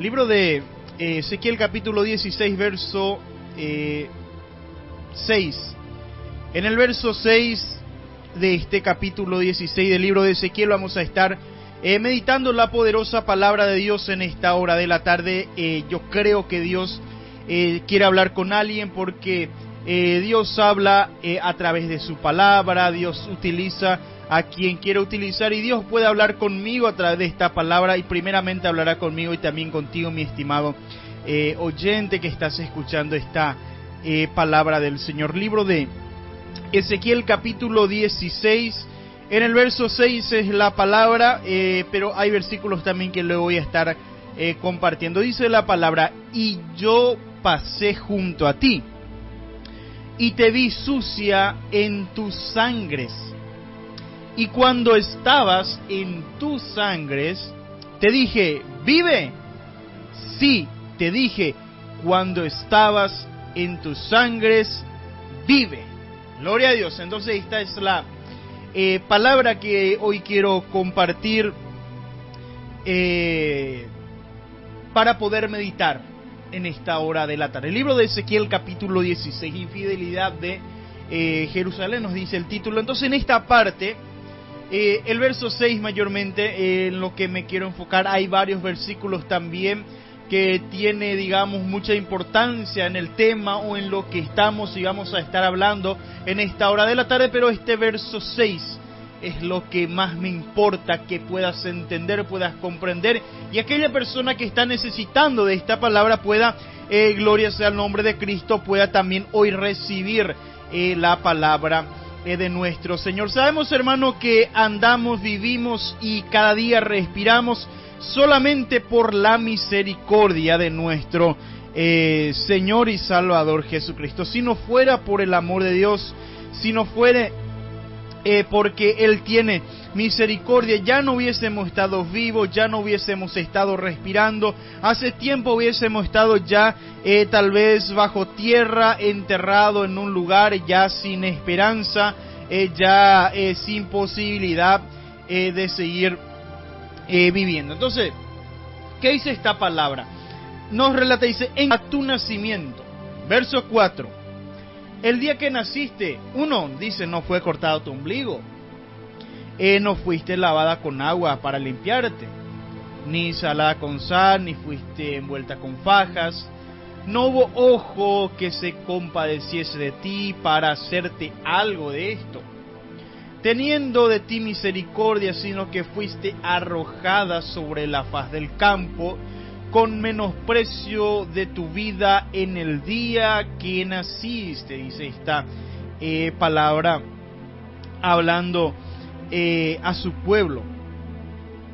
Libro de Ezequiel capítulo 16, verso 6. En el verso 6 de este capítulo 16 del libro de Ezequiel vamos a estar meditando la poderosa palabra de Dios en esta hora de la tarde. Yo creo que Dios quiere hablar con alguien porque Dios habla a través de su palabra. Dios utiliza a quien quiere utilizar y Dios puede hablar conmigo a través de esta palabra, y primeramente hablará conmigo y también contigo, mi estimado oyente que estás escuchando esta palabra del Señor. Libro de Ezequiel capítulo 16, en el verso 6 es la palabra, pero hay versículos también que le voy a estar compartiendo. Dice la palabra: y yo pasé junto a ti, y te vi sucia en tus sangres. Y cuando estabas en tus sangres, te dije, ¿vive? Sí, te dije, cuando estabas en tus sangres, vive. Gloria a Dios. Entonces esta es la palabra que hoy quiero compartir para poder meditar en esta hora de la tarde. El libro de Ezequiel capítulo 16, infidelidad de Jerusalén, nos dice el título. Entonces en esta parte, el verso 6 mayormente, en lo que me quiero enfocar, hay varios versículos también que tiene, digamos, mucha importancia en el tema o en lo que estamos y vamos a estar hablando en esta hora de la tarde, pero este verso 6 es lo que más me importa que puedas entender, puedas comprender, y aquella persona que está necesitando de esta palabra pueda, gloria sea el nombre de Cristo, pueda también hoy recibir la palabra de nuestro Señor. Sabemos, hermano, que andamos, vivimos y cada día respiramos solamente por la misericordia de nuestro Señor y Salvador Jesucristo. Si no fuera por el amor de Dios, si no fuera porque Él tiene misericordia, ya no hubiésemos estado vivos, ya no hubiésemos estado respirando, hace tiempo hubiésemos estado ya tal vez bajo tierra, enterrado en un lugar ya sin esperanza, ya sin posibilidad de seguir viviendo. Entonces, ¿qué dice esta palabra? Nos relata, dice, en tu nacimiento, verso 4. El día que naciste, uno dice, no fue cortado tu ombligo, no fuiste lavada con agua para limpiarte, ni salada con sal, ni fuiste envuelta con fajas, no hubo ojo que se compadeciese de ti para hacerte algo de esto, teniendo de ti misericordia, sino que fuiste arrojada sobre la faz del campo, con menosprecio de tu vida en el día que naciste. Dice esta palabra hablando a su pueblo.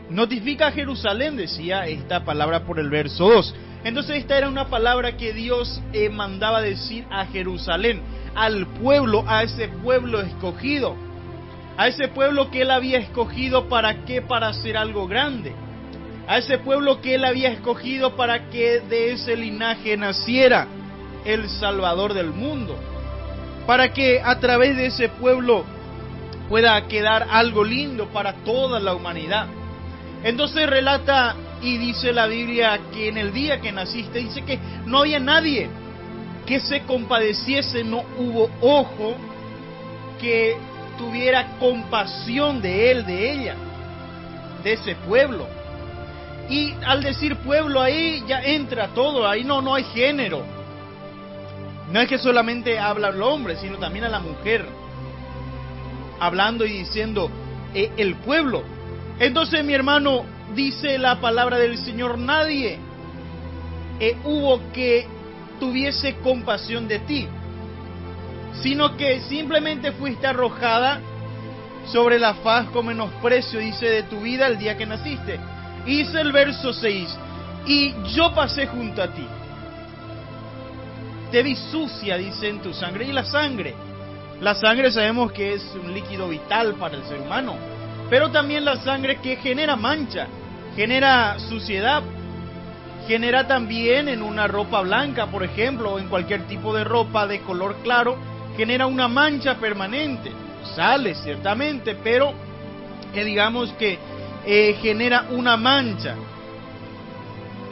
Notifica a Jerusalén, decía esta palabra por el verso 2. Entonces esta era una palabra que Dios mandaba decir a Jerusalén, al pueblo, a ese pueblo escogido, a ese pueblo que Él había escogido. ¿Para qué? Para hacer algo grande. A ese pueblo que Él había escogido para que de ese linaje naciera el Salvador del mundo, para que a través de ese pueblo pueda quedar algo lindo para toda la humanidad. Entonces relata y dice la Biblia que en el día que naciste, dice que no había nadie que se compadeciese, no hubo ojo que tuviera compasión de él, de ella, de ese pueblo. Y al decir pueblo, ahí ya entra todo, ahí no hay género. No es que solamente habla al hombre, sino también a la mujer, hablando y diciendo el pueblo. Entonces, mi hermano, dice la palabra del Señor, nadie hubo que tuviese compasión de ti, sino que simplemente fuiste arrojada sobre la faz con menosprecio, dice, de tu vida el día que naciste. Y dice el verso 6, y yo pasé junto a ti, te vi sucia, dice, en tu sangre. Y la sangre sabemos que es un líquido vital para el ser humano, pero también la sangre que genera mancha, genera suciedad, genera también en una ropa blanca, por ejemplo, o en cualquier tipo de ropa de color claro, genera una mancha permanente. Sale ciertamente, pero digamos que genera una mancha.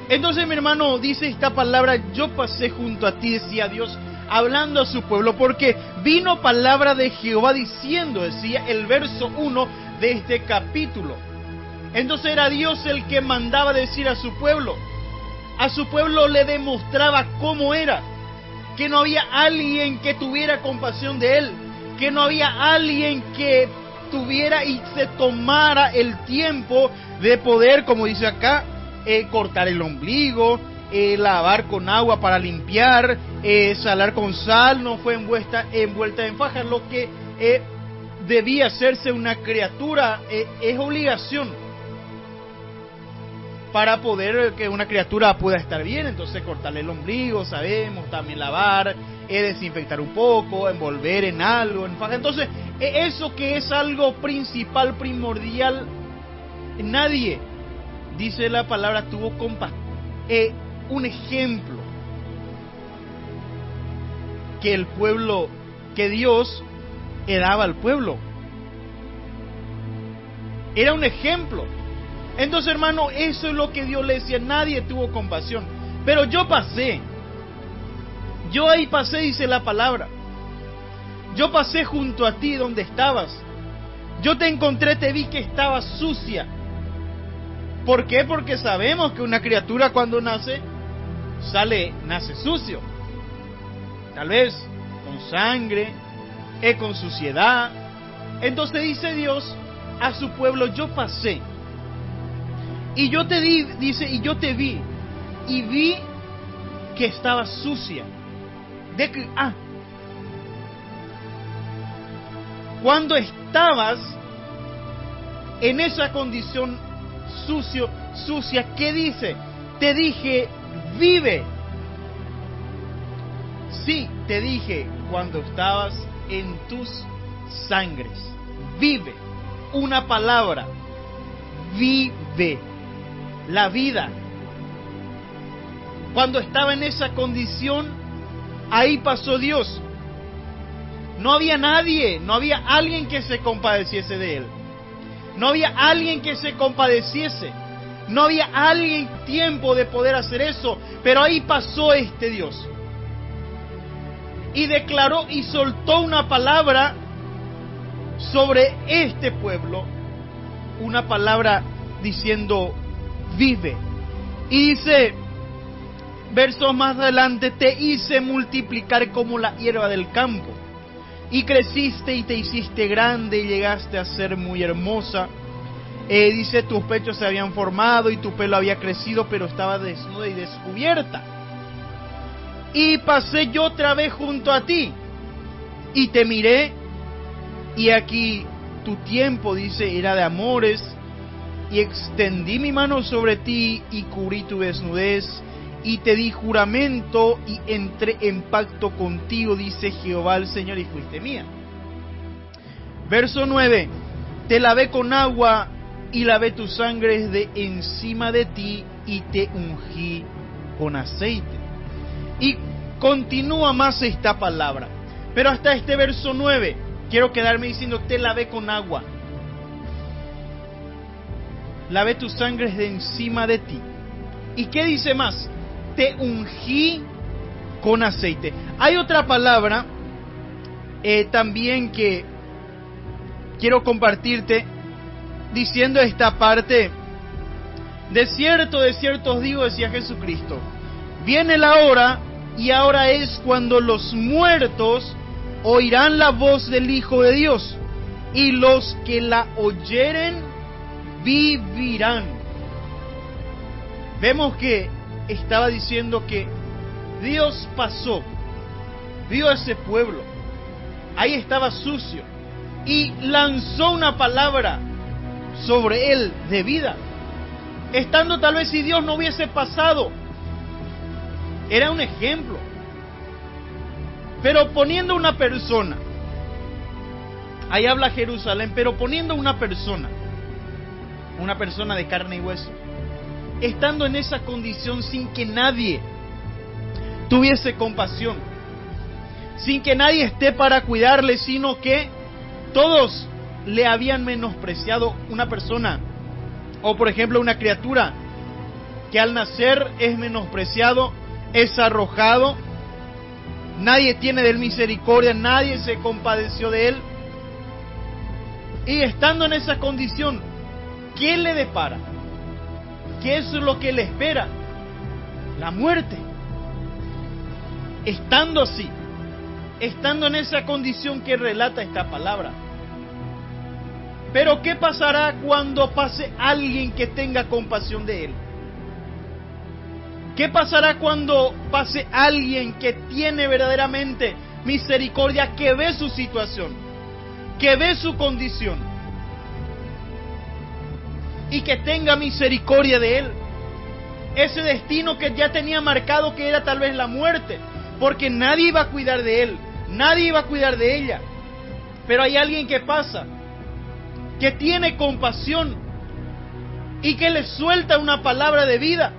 Entonces, mi hermano, dice esta palabra, yo pasé junto a ti, decía Dios, hablando a su pueblo, porque vino palabra de Jehová diciendo, decía el verso 1 de este capítulo. Entonces era Dios el que mandaba decir a su pueblo le demostraba cómo era, que no había alguien que tuviera compasión de él, que no había alguien que tuviera y se tomara el tiempo de poder, como dice acá, cortar el ombligo, lavar con agua para limpiar, salar con sal, no fue envuelta en faja. Lo que debía hacerse una criatura es obligación para poder que una criatura pueda estar bien. Entonces cortarle el ombligo, sabemos, también lavar, desinfectar un poco, envolver en algo, en faja. Entonces eso que es algo principal, primordial, nadie, dice la palabra, tuvo compasión. Un ejemplo que el pueblo, que Dios daba al pueblo, era un ejemplo. Entonces, hermano, eso es lo que Dios le decía, nadie tuvo compasión, pero yo ahí pasé, dice la palabra, yo pasé junto a ti donde estabas, yo te encontré, te vi que estabas sucia. ¿Por qué? Porque sabemos que una criatura cuando nace sucio. Tal vez con sangre, con suciedad. Entonces dice Dios a su pueblo, yo pasé. Y yo te di, dice, y yo te vi. Y vi que estabas sucia. Cuando estabas en esa condición sucia, ¿qué dice? Te dije, vive. Sí, te dije cuando estabas en tus sangres, vive. Una palabra, vive. La vida. Cuando estaba en esa condición, ahí pasó Dios. No había nadie, no había alguien que se compadeciese de él. No había alguien que se compadeciese. No había alguien tiempo de poder hacer eso. Pero ahí pasó este Dios. Y declaró y soltó una palabra sobre este pueblo. Una palabra diciendo, vive. Y dice, versos más adelante, te hice multiplicar como la hierba del campo. Y creciste y te hiciste grande y llegaste a ser muy hermosa. Dice, tus pechos se habían formado y tu pelo había crecido, pero estaba desnuda y descubierta. Y pasé yo otra vez junto a ti y te miré, y aquí tu tiempo, dice, era de amores, y extendí mi mano sobre ti y cubrí tu desnudez, y te di juramento y entré en pacto contigo, dice Jehová el Señor, y fuiste mía. Verso 9, te lavé con agua y lavé tus sangres de encima de ti y te ungí con aceite. Y continúa más esta palabra, pero hasta este verso 9 quiero quedarme diciendo, te lavé con agua, lavé tus sangres de encima de ti. ¿Y qué dice más? Te ungí con aceite. Hay otra palabra también que quiero compartirte, diciendo esta parte, de cierto os digo, decía Jesucristo, viene la hora, y ahora es cuando los muertos oirán la voz del Hijo de Dios, y los que la oyeren vivirán. Vemos que estaba diciendo que Dios pasó, vio a ese pueblo, ahí estaba sucio, y lanzó una palabra sobre él de vida, estando tal vez si Dios no hubiese pasado. Era un ejemplo, pero poniendo una persona, ahí habla Jerusalén, pero poniendo una persona de carne y hueso, estando en esa condición sin que nadie tuviese compasión, sin que nadie esté para cuidarle, sino que todos le habían menospreciado. Una persona, o por ejemplo una criatura, que al nacer es menospreciado, es arrojado, nadie tiene de él misericordia, nadie se compadeció de él. Y estando en esa condición, ¿qué le depara? ¿Qué es lo que le espera? La muerte. Estando así, estando en esa condición que relata esta palabra. Pero ¿qué pasará cuando pase alguien que tenga compasión de él? ¿Qué pasará cuando pase alguien que tiene verdaderamente misericordia, que ve su situación, que ve su condición y que tenga misericordia de él? Ese destino que ya tenía marcado, que era tal vez la muerte, porque nadie iba a cuidar de él, nadie iba a cuidar de ella. Pero hay alguien que pasa, que tiene compasión y que le suelta una palabra de vida.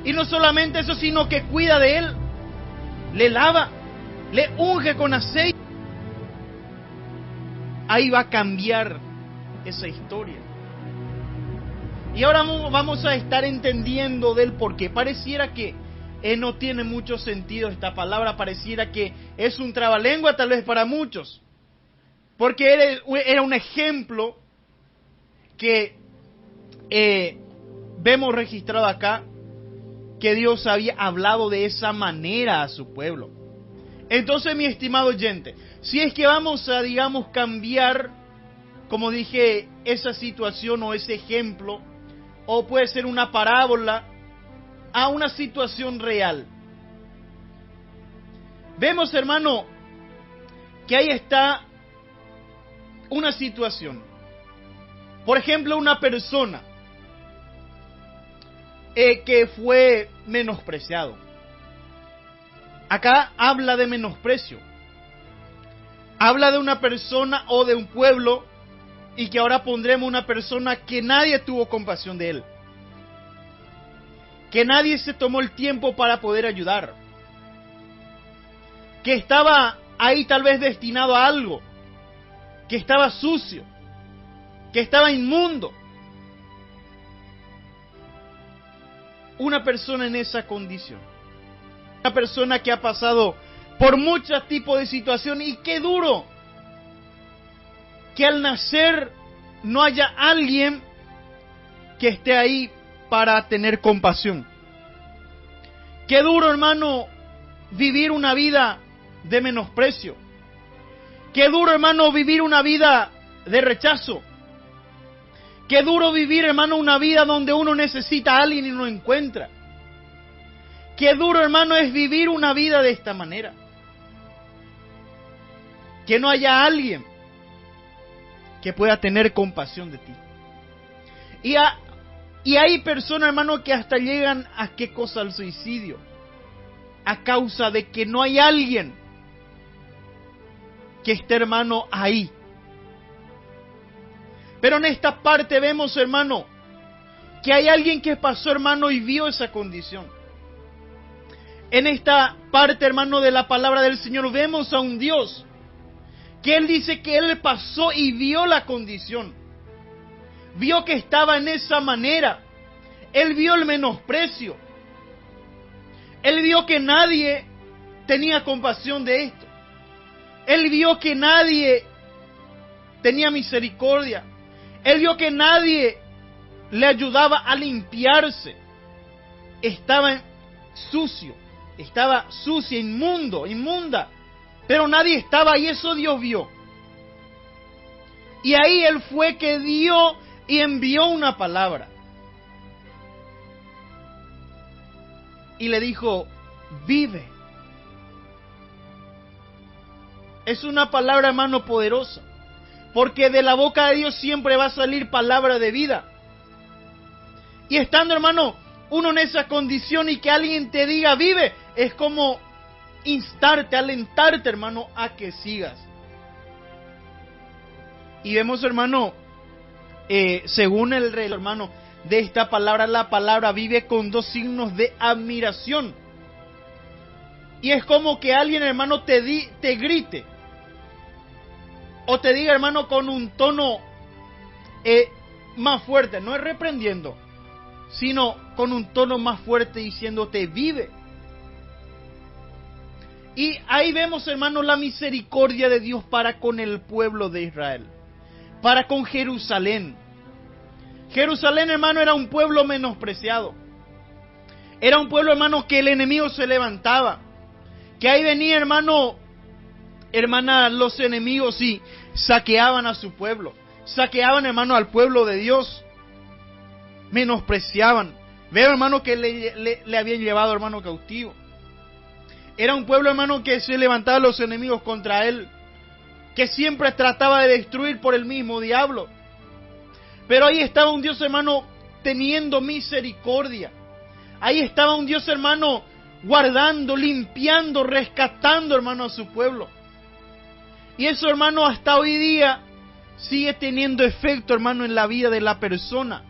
Y no solamente eso, sino que cuida de él, le lava, le unge con aceite. Ahí va a cambiar esa historia. Y ahora vamos a estar entendiendo del por qué. Pareciera que no tiene mucho sentido esta palabra, pareciera que es un trabalengua tal vez para muchos. Porque era un ejemplo que vemos registrado acá, que Dios había hablado de esa manera a su pueblo. Entonces, mi estimado oyente, si es que vamos a, digamos, cambiar, como dije, esa situación o ese ejemplo, o puede ser una parábola, a una situación real. Vemos, hermano, que ahí está una situación. Por ejemplo, una persona que fue menospreciado. Acá habla de menosprecio. Habla de una persona o de un pueblo, y que ahora pondremos una persona que nadie tuvo compasión de él. Que nadie se tomó el tiempo para poder ayudar. Que estaba ahí tal vez destinado a algo. Que estaba sucio. Que estaba inmundo. Una persona en esa condición. Una persona que ha pasado por muchos tipos de situaciones, y qué duro que al nacer no haya alguien que esté ahí para tener compasión. Qué duro, hermano, vivir una vida de menosprecio. Qué duro, hermano, vivir una vida de rechazo. Qué duro vivir, hermano, una vida donde uno necesita a alguien y no encuentra. Qué duro, hermano, es vivir una vida de esta manera. Que no haya alguien que pueda tener compasión de ti. Y hay personas, hermano, que hasta llegan a qué cosa, al suicidio, a causa de que no hay alguien que esté, hermano, ahí. Pero en esta parte vemos, hermano, que hay alguien que pasó, hermano, y vio esa condición. En esta parte, hermano, de la palabra del Señor, vemos a un Dios que Él dice que Él pasó y vio la condición. Vio que estaba en esa manera. Él vio el menosprecio. Él vio que nadie tenía compasión de esto. Él vio que nadie tenía misericordia. Él vio que nadie le ayudaba a limpiarse. Estaba sucio, estaba sucia, inmunda. Pero nadie estaba, y eso Dios vio. Y ahí Él fue que dio y envió una palabra. Y le dijo, vive. Es una palabra, hermano, poderosa. Porque de la boca de Dios siempre va a salir palabra de vida. Y estando, hermano, uno en esa condición y que alguien te diga, vive, es como instarte, alentarte, hermano, a que sigas. Y vemos, hermano, según el rey, hermano, de esta palabra, la palabra vive con dos signos de admiración. Y es como que alguien, hermano, te grite. O te diga, hermano, con un tono más fuerte. No es reprendiendo, sino con un tono más fuerte diciéndote: vive. Y ahí vemos, hermanos, la misericordia de Dios para con el pueblo de Israel, para con Jerusalén. Jerusalén, hermano, era un pueblo menospreciado. Era un pueblo, hermano, que el enemigo se levantaba. Que ahí venía, hermana, los enemigos y saqueaban a su pueblo. Saqueaban, hermano, al pueblo de Dios. Menospreciaban. Veo, hermano, que le habían llevado, hermano, cautivo. Era un pueblo, hermano, que se levantaba los enemigos contra él, que siempre trataba de destruir por el mismo diablo. Pero ahí estaba un Dios, hermano, teniendo misericordia. Ahí estaba un Dios, hermano, guardando, limpiando, rescatando, hermano, a su pueblo. Y eso, hermano, hasta hoy día sigue teniendo efecto, hermano, en la vida de la persona.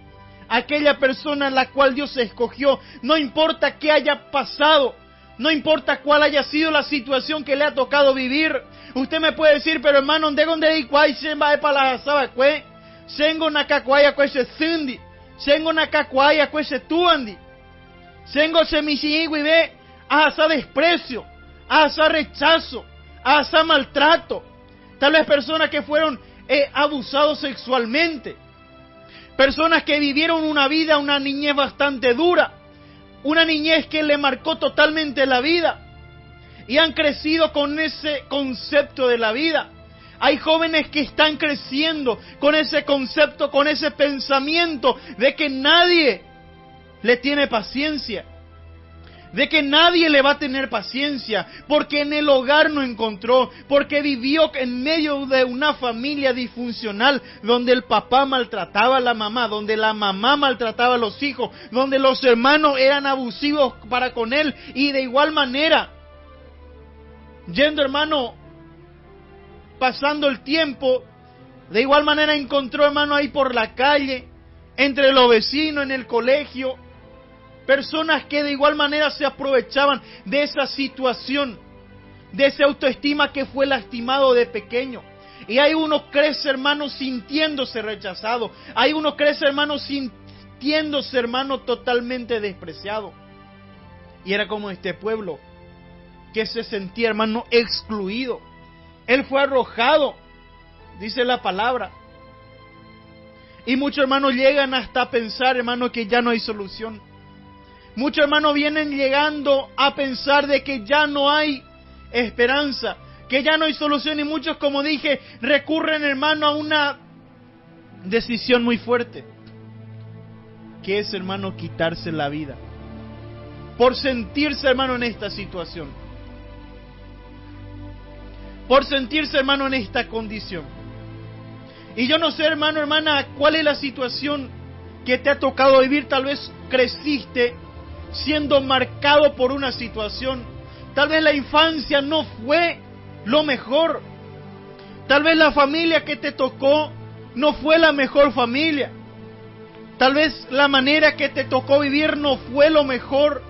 Aquella persona en la cual Dios escogió, no importa qué haya pasado, no importa cuál haya sido la situación que le ha tocado vivir. Usted me puede decir: pero hermano, ¿dónde hay cuay se va para la sabacue? Sengo na cacuaya cuese zundi, sengo na cacuaya cuese tuandi, sengo se misiigui ve a desprecio, a rechazo, a maltrato. Tal vez personas que fueron abusados sexualmente, personas que vivieron una vida, una niñez bastante dura, una niñez que le marcó totalmente la vida y han crecido con ese concepto de la vida. Hay jóvenes que están creciendo con ese concepto, con ese pensamiento de que nadie le tiene paciencia, de que nadie le va a tener paciencia, porque en el hogar no encontró, porque vivió en medio de una familia disfuncional, donde el papá maltrataba a la mamá, donde la mamá maltrataba a los hijos, donde los hermanos eran abusivos para con él, y de igual manera, yendo, hermano, pasando el tiempo, de igual manera encontró, hermano, ahí por la calle, entre los vecinos, en el colegio, personas que de igual manera se aprovechaban de esa situación, de esa autoestima que fue lastimado de pequeño. Y ahí uno crece, hermano, sintiéndose rechazado. Ahí uno crece, hermano, sintiéndose, hermano, totalmente despreciado. Y era como este pueblo que se sentía, hermano, excluido. Él fue arrojado, dice la palabra. Y muchos hermanos llegan hasta pensar, hermano, que ya no hay solución. Muchos hermanos vienen llegando a pensar de que ya no hay esperanza, que ya no hay solución, y muchos, como dije, recurren, hermano, a una decisión muy fuerte, que es, hermano, quitarse la vida, por sentirse, hermano, en esta situación, por sentirse, hermano, en esta condición. Y yo no sé, hermano, hermana, cuál es la situación que te ha tocado vivir. Tal vez creciste siendo marcado por una situación. Tal vez la infancia no fue lo mejor. Tal vez la familia que te tocó no fue la mejor familia. Tal vez la manera que te tocó vivir no fue lo mejor.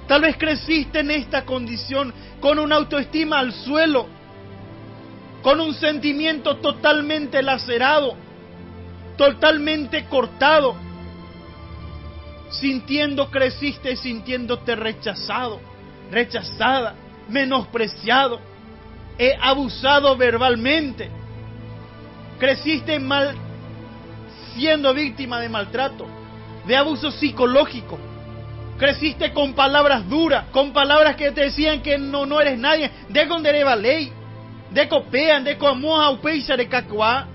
Tal vez creciste en esta condición con una autoestima al suelo, con un sentimiento totalmente lacerado, totalmente cortado. Creciste sintiéndote rechazado, rechazada, menospreciado, abusado verbalmente. Creciste siendo víctima de maltrato, de abuso psicológico. Creciste con palabras duras, con palabras que te decían que no eres nadie. De gondereva ley, de copean, de comoja upeixa de cacuá,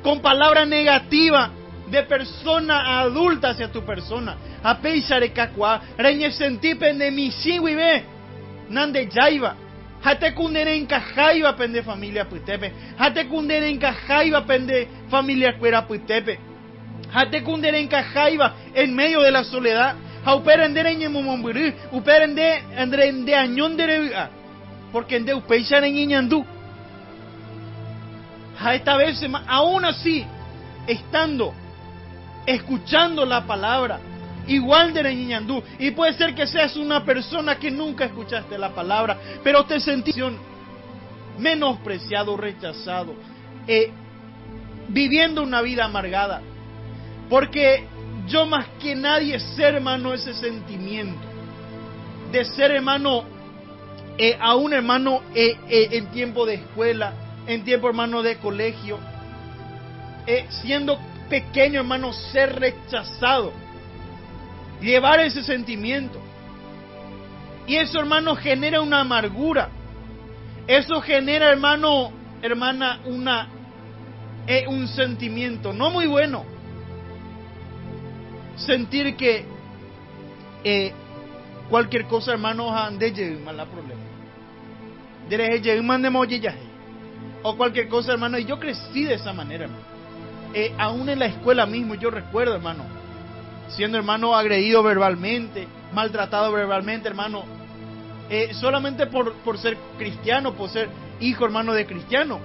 con palabras negativas de persona adulta hacia tu persona. A peixa de cacuá, reñe sentipen de mi ve, nande jaiva. Hate kundere en cajaiva pende familia putepe. Hate kundere en cajaiva pende familia cuera putepe. Hate kundere en cajaiva en medio de la soledad. Hauperendere en mumumburú, uperende de añón de porque en de upeixa en ñandú. A esta vez, aún así, escuchando la palabra, igual de ñandú, y puede ser que seas una persona que nunca escuchaste la palabra, pero te sentís menospreciado, rechazado, viviendo una vida amargada, porque yo más que nadie sé, hermano, ese sentimiento de ser, hermano, aún, hermano, en tiempo de escuela, en tiempo, hermano, de colegio, siendo pequeño, hermano, ser rechazado, llevar ese sentimiento. Y eso, hermano, genera una amargura. Eso genera, hermano, hermana, un sentimiento no muy bueno. Sentir que cualquier cosa, hermano, ande llevar la problema. O cualquier cosa, hermano. Y yo crecí de esa manera, hermano. Aún en la escuela mismo, yo recuerdo, hermano, siendo, hermano, agredido verbalmente, maltratado verbalmente, hermano, solamente por ser cristiano, por ser hijo, hermano, de cristiano.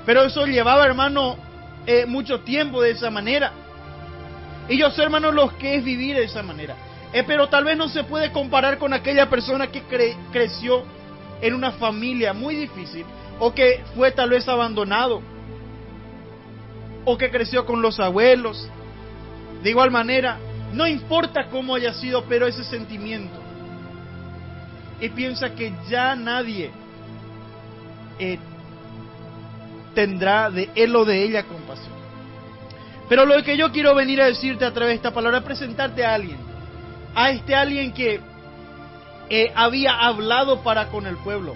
Pero eso llevaba, hermano, mucho tiempo de esa manera. Y yo sé, hermano, lo que es vivir de esa manera. Pero tal vez no se puede comparar con aquella persona que creció en una familia muy difícil, o que fue tal vez abandonado, o que creció con los abuelos. De igual manera, no importa cómo haya sido, pero ese sentimiento. Y piensa que ya nadie tendrá de él o de ella compasión. Pero lo que yo quiero venir a decirte a través de esta palabra es presentarte a alguien. A este alguien que había hablado para con el pueblo.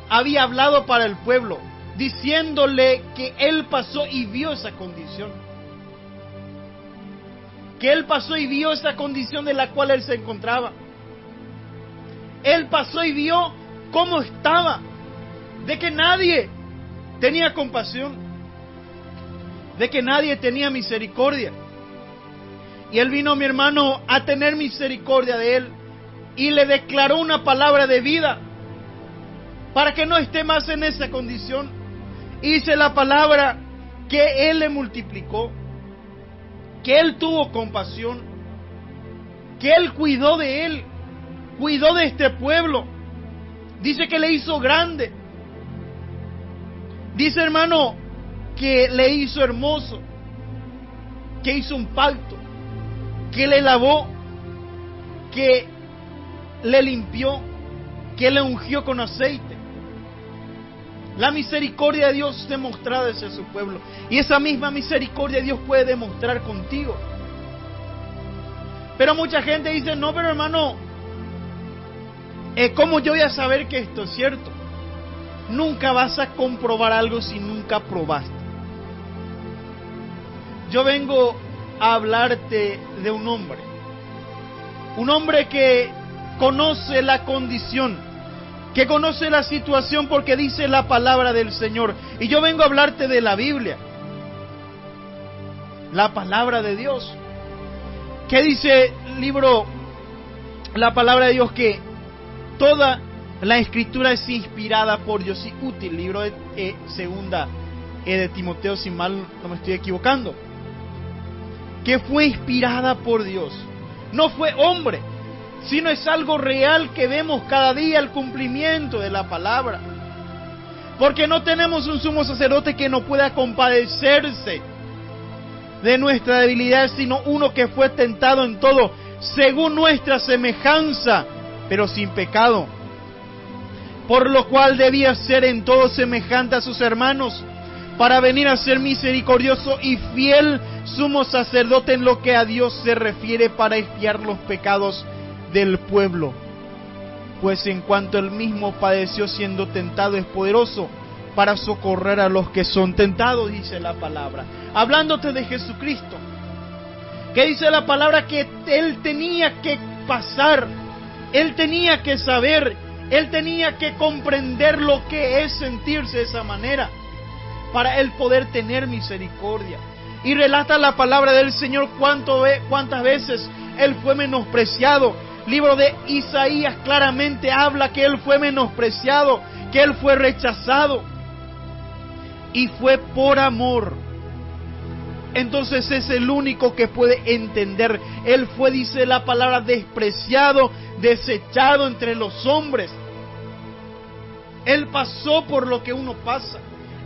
Había hablado para el pueblo, diciéndole que él pasó y vio esa condición. Que él pasó y vio esa condición de la cual él se encontraba. Él pasó y vio cómo estaba, de que nadie tenía compasión, de que nadie tenía misericordia. Y él vino, mi hermano, a tener misericordia de él y le declaró una palabra de vida para que no esté más en esa condición. Y dice la palabra que él le multiplicó, que él tuvo compasión, que él cuidó de él, cuidó de este pueblo. Dice que le hizo grande. Dice, hermano, que le hizo hermoso, que hizo un pacto, que le lavó, que le limpió, que le ungió con aceite. La misericordia de Dios demostrada hacia su pueblo. Y esa misma misericordia Dios puede demostrar contigo. Pero mucha gente dice, no, pero hermano, ¿cómo yo voy a saber que esto es cierto? Nunca vas a comprobar algo si nunca probaste. Yo vengo a hablarte de un hombre que conoce la condición, que conoce la situación porque dice la palabra del Señor. Y yo vengo a hablarte de la Biblia, la palabra de Dios. ¿Qué dice el libro, la palabra de Dios? Que toda la escritura es inspirada por Dios y útil. Libro de segunda de Timoteo, si mal no me estoy equivocando. Que fue inspirada por Dios. No fue hombre, sino es algo real que vemos cada día, el cumplimiento de la palabra. Porque no tenemos un sumo sacerdote que no pueda compadecerse de nuestra debilidad, sino uno que fue tentado en todo, según nuestra semejanza, pero sin pecado. Por lo cual debía ser en todo semejante a sus hermanos, para venir a ser misericordioso y fiel sumo sacerdote en lo que a Dios se refiere, para expiar los pecados del pueblo. Pues en cuanto él mismo padeció siendo tentado, es poderoso para socorrer a los que son tentados, dice la palabra. Hablándote de Jesucristo, que dice la palabra que él tenía que pasar, él tenía que saber, él tenía que comprender lo que es sentirse de esa manera, para él poder tener misericordia. Y relata la palabra del Señor cuántas veces él fue menospreciado. Libro de Isaías claramente habla que él fue menospreciado, que él fue rechazado, y fue por amor. Entonces es el único que puede entender. Él fue, dice la palabra, despreciado, desechado entre los hombres. Él pasó por lo que uno pasa.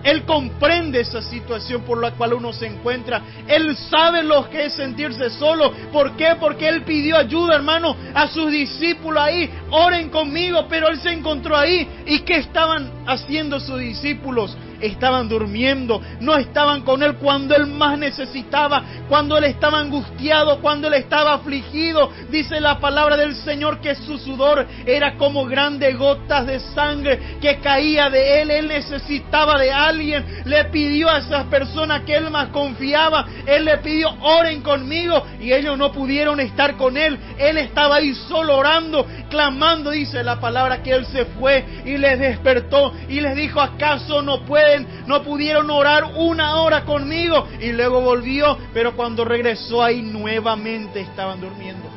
Él comprende esa situación por la cual uno se encuentra. Él sabe lo que es sentirse solo. ¿Por qué? Porque Él pidió ayuda, hermano, a sus discípulos ahí. Oren conmigo, pero Él se encontró ahí. ¿Y qué estaban haciendo sus discípulos? Estaban durmiendo, no estaban con Él cuando Él más necesitaba, cuando Él estaba angustiado, cuando Él estaba afligido. Dice la palabra del Señor que su sudor era como grandes gotas de sangre que caía de Él. Él necesitaba de alguien, le pidió a esas personas que Él más confiaba, Él le pidió, oren conmigo, y ellos no pudieron estar con Él. Él estaba ahí solo orando, clamando. Dice la palabra que Él se fue y les despertó y les dijo, ¿acaso no pudieron orar una hora conmigo? Y luego volvió, pero cuando regresó ahí nuevamente estaban durmiendo.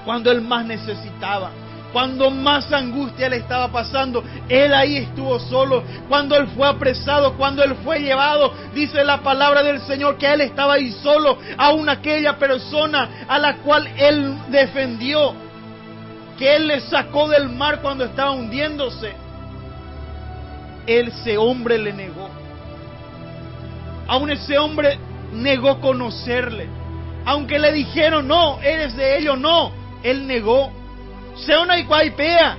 Cuando Él más necesitaba, cuando más angustia le estaba pasando, Él ahí estuvo solo. Cuando Él fue apresado, cuando Él fue llevado, dice la palabra del Señor que Él estaba ahí solo. Aún aquella persona a la cual Él defendió, que Él le sacó del mar cuando estaba hundiéndose, ese hombre le negó. Aún ese hombre negó conocerle. Aunque le dijeron, no, eres de ellos, no. Él negó. Seona y Cuaipea.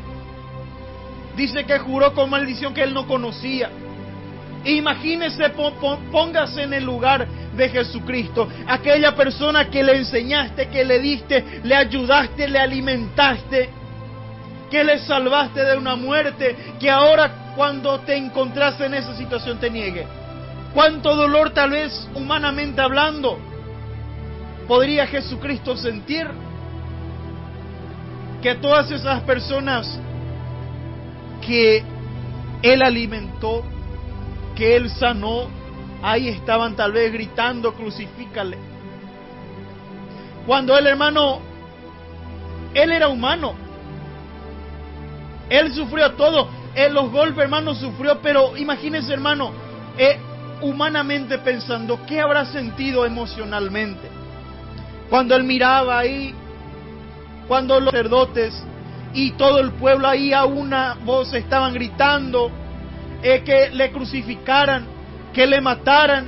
Dice que juró con maldición que él no conocía. Imagínese, póngase en el lugar de Jesucristo. Aquella persona que le enseñaste, que le diste, le ayudaste, le alimentaste, que le salvaste de una muerte, que ahora cuando te encontraste en esa situación te niegue. Cuánto dolor, tal vez humanamente hablando, podría Jesucristo sentir. Que todas esas personas que Él alimentó, que Él sanó, ahí estaban tal vez gritando, crucifícale. Cuando Él, hermano, Él era humano. Él sufrió todo. Los golpes, hermano, sufrió, pero imagínense, hermano, humanamente pensando, ¿qué habrá sentido emocionalmente? Cuando Él miraba ahí, cuando los sacerdotes y todo el pueblo ahí a una voz estaban gritando que le crucificaran, que le mataran.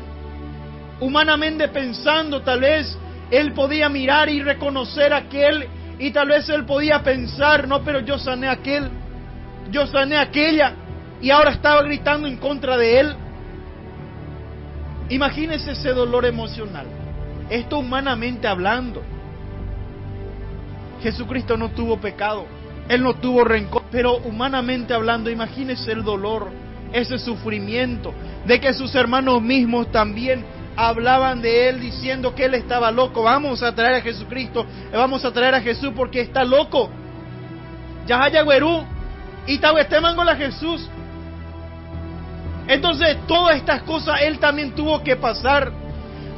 Humanamente pensando, tal vez Él podía mirar y reconocer a aquel, y tal vez Él podía pensar, no, pero yo sané a aquel, yo sané a aquella, y ahora estaba gritando en contra de Él. Imagínese ese dolor emocional. Esto humanamente hablando. Jesucristo no tuvo pecado, Él no tuvo rencor, pero humanamente hablando, imagínese el dolor, ese sufrimiento, de que sus hermanos mismos también hablaban de Él diciendo que Él estaba loco. Vamos a traer a Jesucristo, vamos a traer a Jesús porque está loco. Yahaya Güerú, y Tahuestemango la Jesús. Entonces todas estas cosas Él también tuvo que pasar,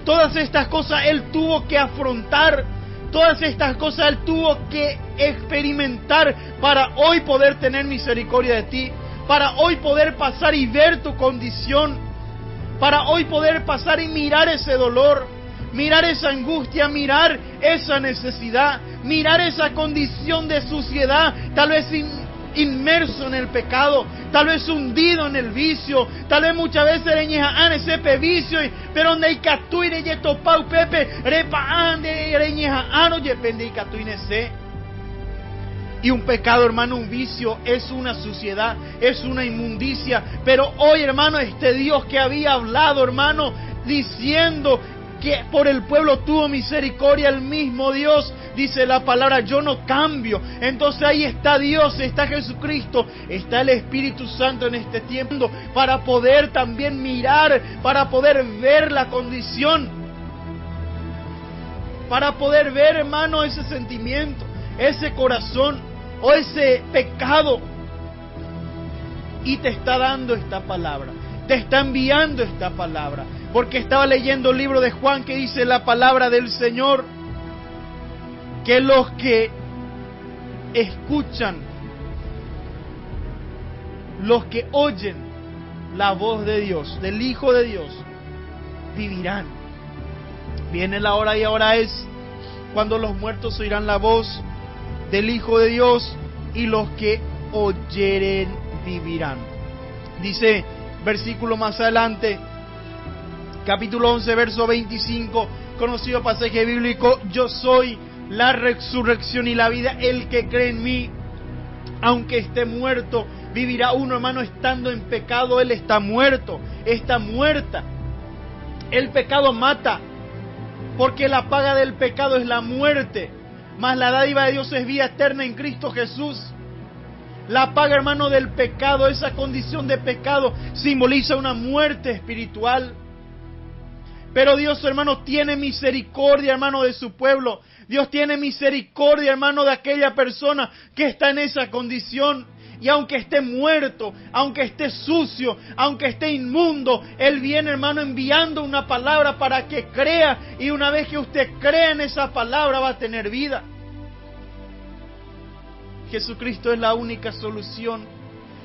todas estas cosas Él tuvo que afrontar. Todas estas cosas Él tuvo que experimentar para hoy poder tener misericordia de ti, para hoy poder pasar y ver tu condición, para hoy poder pasar y mirar ese dolor, mirar esa angustia, mirar esa necesidad, mirar esa condición de suciedad, tal vez inmerso en el pecado, tal vez hundido en el vicio, tal vez muchas veces reñeja ese vicio, pero donde hay catuire y topau pepe repa ande reñeja ano y pende y catuine se. Y un pecado, hermano, un vicio es una suciedad, es una inmundicia, pero hoy, hermano, este Dios que había hablado, hermano, diciendo que por el pueblo tuvo misericordia, el mismo Dios, dice la palabra, yo no cambio. Entonces ahí está Dios, está Jesucristo, está el Espíritu Santo en este tiempo para poder también mirar, para poder ver la condición, para poder ver, hermano, ese sentimiento, ese corazón o ese pecado. Y te está dando esta palabra, te está enviando esta palabra. Porque estaba leyendo el libro de Juan que dice la palabra del Señor, que los que escuchan, los que oyen la voz de Dios, del Hijo de Dios, vivirán. Viene la hora y ahora es cuando los muertos oirán la voz del Hijo de Dios y los que oyeren vivirán. Dice versículo más adelante, capítulo 11, verso 25, conocido pasaje bíblico: yo soy la resurrección y la vida, el que cree en mí, aunque esté muerto, vivirá. Uno, hermano, estando en pecado, él está muerto, está muerta. El pecado mata, porque la paga del pecado es la muerte, mas la dádiva de Dios es vida eterna en Cristo Jesús. La paga, hermano, del pecado, esa condición de pecado, simboliza una muerte espiritual. Pero Dios, hermano, tiene misericordia, hermano, de su pueblo. Dios tiene misericordia, hermano, de aquella persona que está en esa condición. Y aunque esté muerto, aunque esté sucio, aunque esté inmundo, Él viene, hermano, enviando una palabra para que crea. Y una vez que usted crea en esa palabra, va a tener vida. Jesucristo es la única solución.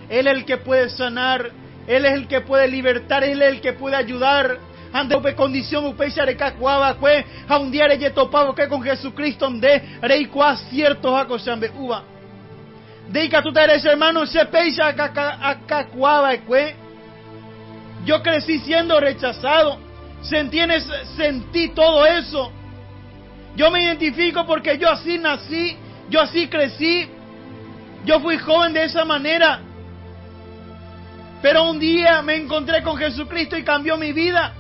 Él es el que puede sanar. Él es el que puede libertar. Él es el que puede ayudar. Ante la condición upei sharecacuaba que a un día le topaba que con Jesucristo donde reicua ciertos acoshambe uva. Deika tú eres, hermano, se peisa acacuaba que yo crecí siendo rechazado. Sentí todo eso. Yo me identifico porque yo así nací, yo así crecí. Yo fui joven de esa manera. Pero un día me encontré con Jesucristo y cambió mi vida.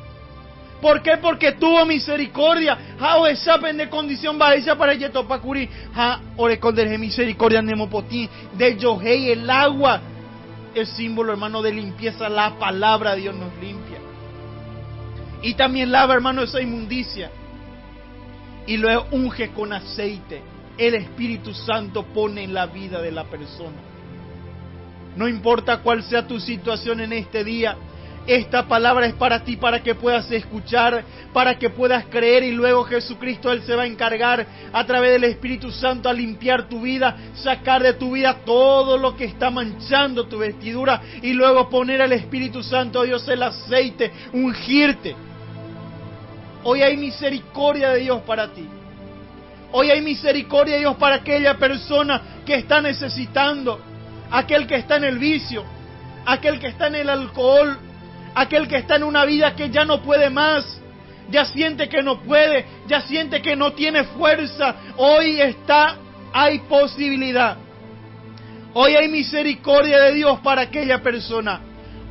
¿Por qué? Porque tuvo misericordia. Ha esa de condición baja para Yetopacuri. Ha oreconderje misericordia nemopotí. De Yohei, el agua. El símbolo, hermano, de limpieza. La palabra de Dios nos limpia. Y también lava, hermano, esa inmundicia. Y luego unge con aceite. El Espíritu Santo pone en la vida de la persona. No importa cuál sea tu situación en este día, esta palabra es para ti, para que puedas escuchar, para que puedas creer, y luego Jesucristo, Él se va a encargar a través del Espíritu Santo a limpiar tu vida, sacar de tu vida todo lo que está manchando tu vestidura, y luego poner al Espíritu Santo, Dios, el aceite, ungirte. Hoy hay misericordia de Dios para ti. Hoy hay misericordia de Dios para aquella persona que está necesitando, aquel que está en el vicio, aquel que está en el alcohol, aquel que está en una vida que ya no puede más, ya siente que no puede, ya siente que no tiene fuerza. Hoy hay posibilidad. Hoy hay misericordia de Dios para aquella persona.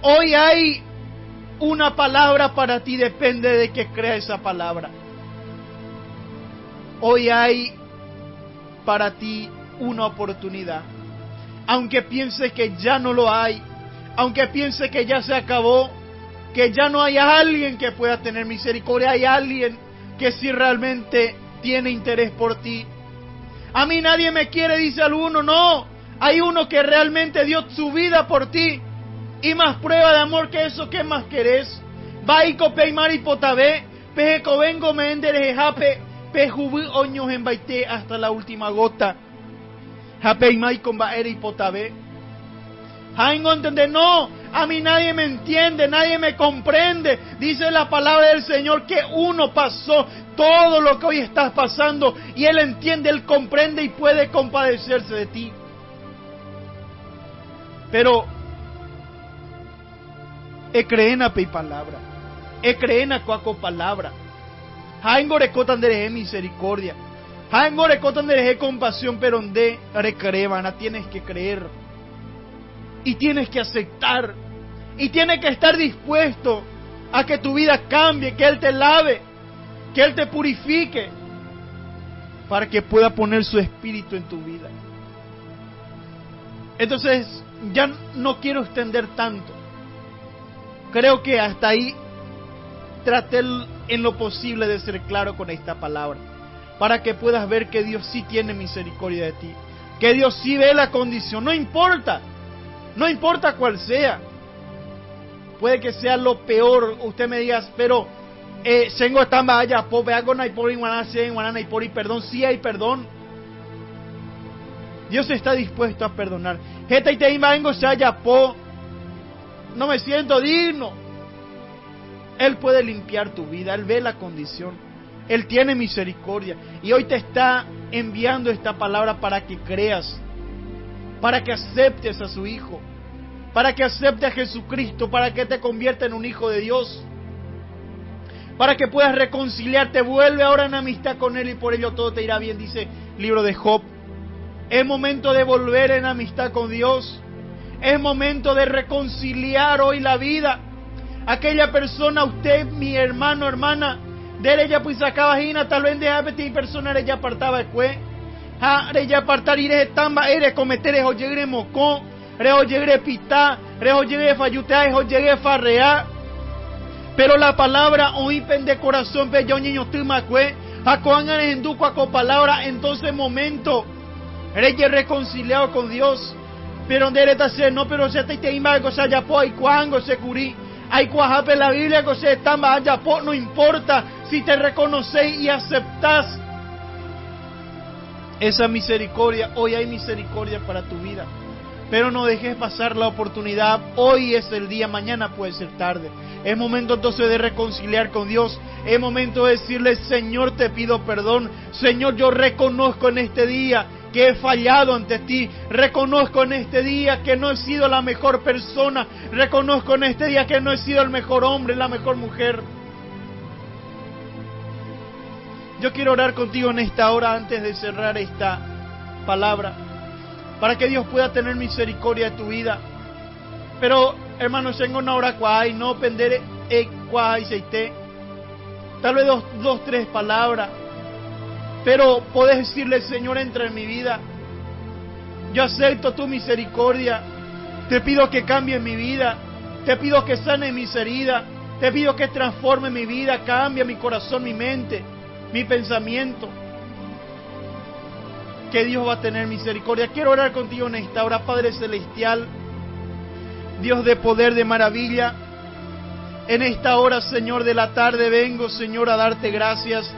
Hoy hay una palabra para ti, depende de que crea esa palabra. Hoy hay para ti una oportunidad. Aunque pienses que ya no lo hay, aunque pienses que ya se acabó, que ya no hay alguien que pueda tener misericordia, hay alguien que sí realmente tiene interés por ti. A mí nadie me quiere, dice alguno. No, hay uno que realmente dio su vida por ti. Y más prueba de amor que eso, ¿qué más querés? Baiko peimari potabe, pejeco vengo me enderejape, pejubi oños en baite hasta la última gota. Japeimai con baere y potabe. Jaingo entender, no, a mí nadie me entiende, nadie me comprende. Dice la palabra del Señor que uno pasó todo lo que hoy estás pasando y Él entiende, Él comprende y puede compadecerse de ti. Pero creen a pei palabra, creen a cuaco palabra. Jaingo recotan de misericordia, Jaingo recotan de compasión, pero donde recrevan, tienes que creer. Y tienes que aceptar. Y tienes que estar dispuesto a que tu vida cambie, que Él te lave, que Él te purifique, para que pueda poner su espíritu en tu vida. Entonces, ya no quiero extender tanto. Creo que hasta ahí traté en lo posible de ser claro con esta palabra, para que puedas ver que Dios sí tiene misericordia de ti, que Dios sí ve la condición, no importa cuál sea. Puede que sea lo peor, usted me diga, pero tengo esta vaya, pobre hago naipori, naipori, perdón, sí hay perdón. Dios está dispuesto a perdonar. No me siento digno. Él puede limpiar tu vida, Él ve la condición, Él tiene misericordia. Y hoy te está enviando esta palabra para que creas, para que aceptes a su Hijo, para que acepte a Jesucristo, para que te convierta en un hijo de Dios, para que puedas reconciliarte. Vuelve ahora en amistad con Él y por ello todo te irá bien, dice el libro de Job. Es momento de volver en amistad con Dios. Es momento de reconciliar hoy la vida. Aquella persona, usted, mi hermano, hermana, de ella pues sacaba hina, tal vez de esta persona ella apartaba cue. Ella apartar iré tamba, eres cometer, ejo llegue mocón, rejo llegue pitá, rejo llegue fallutea, ejo llegue farrea. Pero la palabra hoy pende corazón, pe yo niño tuma cue, acoangan en duco a palabra, entonces momento. Eres reconciliado con Dios. Pero donde eres hacer, no, pero se te imba cosa ya po y cuango se curí. Hay cuajape la Biblia que se tamba ya po, no importa si te reconoces y aceptas esa misericordia. Hoy hay misericordia para tu vida. Pero no dejes pasar la oportunidad. Hoy es el día, mañana puede ser tarde. Es momento entonces de reconciliar con Dios. Es momento de decirle: Señor, te pido perdón. Señor, yo reconozco en este día que he fallado ante ti. Reconozco en este día que no he sido la mejor persona. Reconozco en este día que no he sido el mejor hombre, la mejor mujer. Yo quiero orar contigo en esta hora antes de cerrar esta palabra, para que Dios pueda tener misericordia de tu vida. Pero, hermanos, en una hora cuay, no pender cuay seite. Tal vez dos, tres palabras. Pero puedes decirle: Señor, entra en mi vida. Yo acepto tu misericordia. Te pido que cambies mi vida. Te pido que sane mis heridas. Te pido que transforme mi vida. Cambia mi corazón, mi mente, mi pensamiento. Que Dios va a tener misericordia. Quiero orar contigo en esta hora, Padre Celestial, Dios de poder, de maravilla. En esta hora, Señor, de la tarde, vengo, Señor, a darte gracias.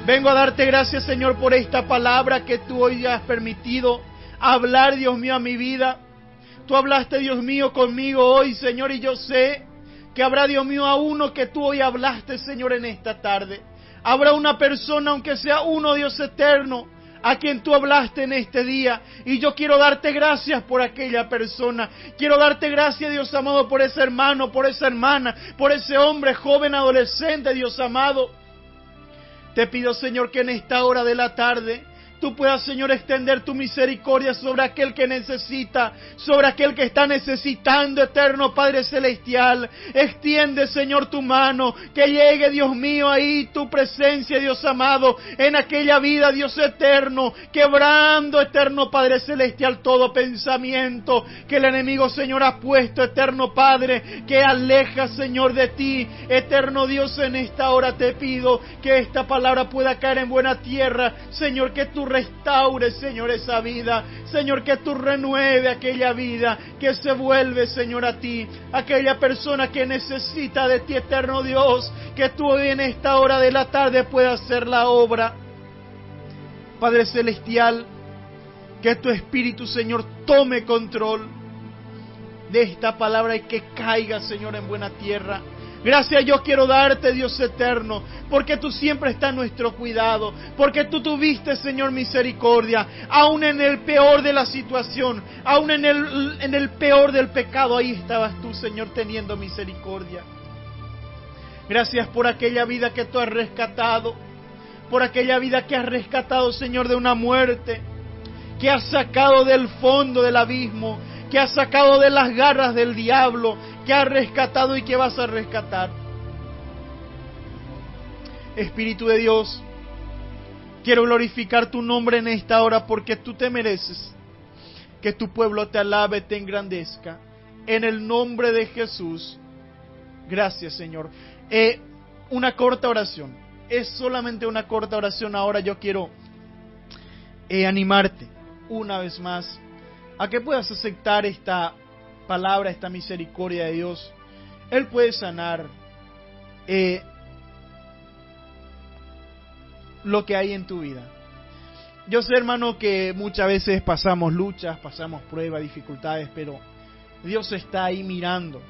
Vengo a darte gracias, Señor, por esta palabra que tú hoy has permitido hablar, Dios mío, a mi vida. Tú hablaste, Dios mío, conmigo hoy, Señor, y yo sé que habrá, Dios mío, a uno que tú hoy hablaste, Señor, en esta tarde. Habrá una persona, aunque sea uno, Dios eterno, a quien tú hablaste en este día. Y yo quiero darte gracias por aquella persona. Quiero darte gracias, Dios amado, por ese hermano, por esa hermana, por ese hombre, joven, adolescente, Dios amado. Te pido, Señor, que en esta hora de la tarde tú puedas, Señor, extender tu misericordia sobre aquel que necesita, sobre aquel que está necesitando, eterno Padre Celestial. Extiende, Señor, tu mano, que llegue, Dios mío, ahí tu presencia, Dios amado, en aquella vida, Dios eterno, quebrando, eterno Padre Celestial, todo pensamiento que el enemigo, Señor, ha puesto, eterno Padre, que aleja, Señor, de ti. Eterno Dios, en esta hora te pido que esta palabra pueda caer en buena tierra, Señor, que tú restaure, Señor, esa vida. Señor, que tú renueve aquella vida que se vuelve, Señor, a ti. Aquella persona que necesita de ti, eterno Dios, que tú hoy en esta hora de la tarde puedas hacer la obra. Padre Celestial, que tu Espíritu, Señor, tome control de esta palabra y que caiga, Señor, en buena tierra. Gracias yo quiero darte, Dios eterno, porque tú siempre estás a nuestro cuidado, porque tú tuviste, Señor, misericordia, aún en el peor de la situación, aún en el peor del pecado, ahí estabas tú, Señor, teniendo misericordia. Gracias por aquella vida que tú has rescatado, por aquella vida que has rescatado, Señor, de una muerte, que has sacado del fondo del abismo, que has sacado de las garras del diablo, que has rescatado y que vas a rescatar. Espíritu de Dios, quiero glorificar tu nombre en esta hora porque tú te mereces. Que tu pueblo te alabe, te engrandezca. En el nombre de Jesús. Gracias, Señor. Una corta oración. Es solamente una corta oración. Ahora yo quiero animarte una vez más a que puedas aceptar esta palabra, esta misericordia de Dios. Él puede sanar lo que hay en tu vida. Yo sé, hermano, que muchas veces pasamos luchas, pasamos pruebas, dificultades, pero Dios está ahí mirando.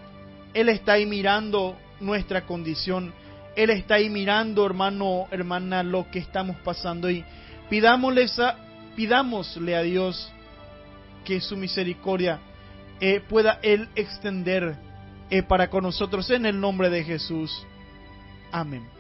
Él está ahí mirando nuestra condición. Él está ahí mirando, hermano, hermana, lo que estamos pasando. Y pidámosle a Dios que su misericordia pueda Él extender para con nosotros en el nombre de Jesús. Amén.